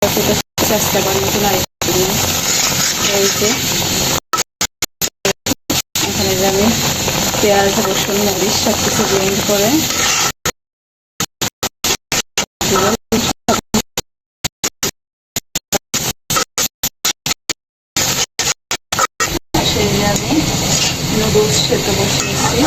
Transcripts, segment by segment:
আছে, তো চেষ্টা করার মতন আর এই যে এখানে যে আমি পেঁয়াজ রসুন মরিচ সব কিছু ব্লেন্ড করে সেই যে আমি নুডলস সেদ্ধ বসিয়েছি।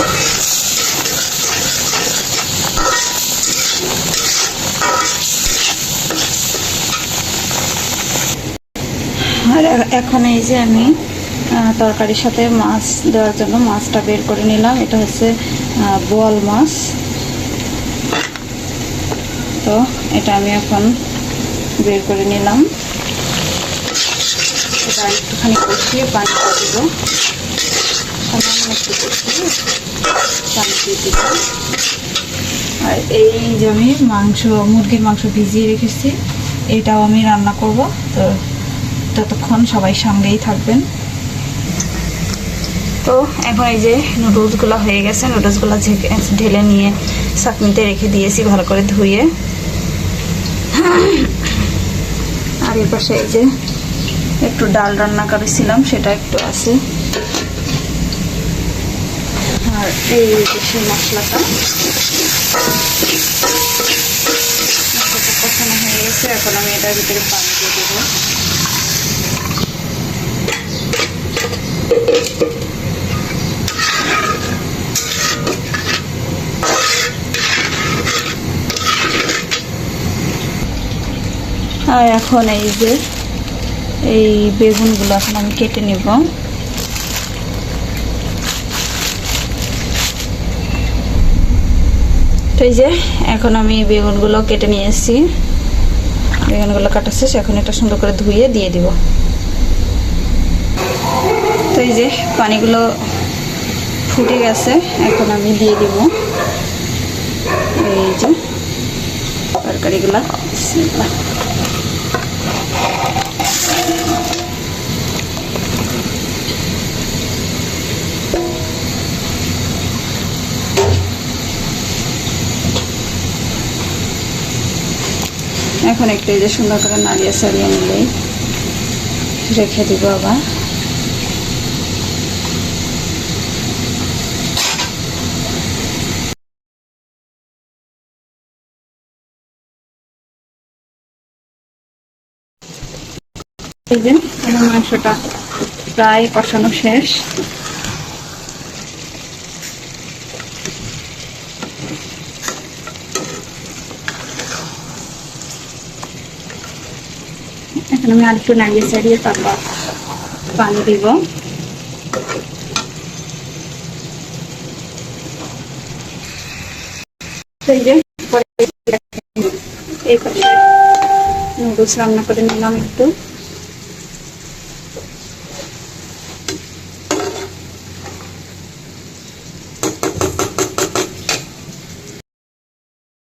আর এখন এই যে আমি তরকারির সাথে মাছ দেওয়ার জন্য মাছটা বের করে নিলাম। এটা হচ্ছে বোয়াল মাছ। তো এটা আমি এখন বের করে নিলাম। এটা একটুখানি কষিয়ে পানি দিয়ে দেবো, সামান্য একটু কষিয়ে পানি দিয়ে দেব। আর এই যে আমি মুরগির মাংস ভিজিয়ে রেখেছি, এটাও আমি রান্না করব। তো ততক্ষণ সবাই সঙ্গেই থাকবেন। তো এখন এই যে নুডলসগুলো হয়ে গেছে, নুডলসগুলো ঢেলে নিয়ে চাটনিতে রেখে দিয়েছি ভালো করে ধুয়ে। আর এর পাশে এই যে একটু ডাল রান্না করেছিলাম, সেটা একটু আছে। আর এই সেই মশলাটা কষানো হয়ে গেছে। এখন আমি এটার ভিতরে পানি দিয়ে দেবো। আর এখন এই যে এই বেগুনগুলো এখন আমি কেটে নেব। তো এই যে এখন আমি বেগুনগুলো কেটে নিয়ে এসেছি, বেগুনগুলো কাটা শেষ। এখন এটা সুন্দর করে ধুয়ে দিয়ে দিব। তো এই যে পানিগুলো ফুটে গেছে, এখন আমি দিয়ে দিব এই যে তরকারিগুলো। এখন একটু এই যে সুন্দর করে নাড়িয়ে সারিয়ে নিলেই রেখে দিব। আবার এই যে আমার মাংসটা প্রায় কষানো শেষ। এখন আমি আর একটু নাড়িয়ে চাড়িয়ে তারপর পানি দিব। এই পাশে নুডলস রান্না করে নিলাম একটু।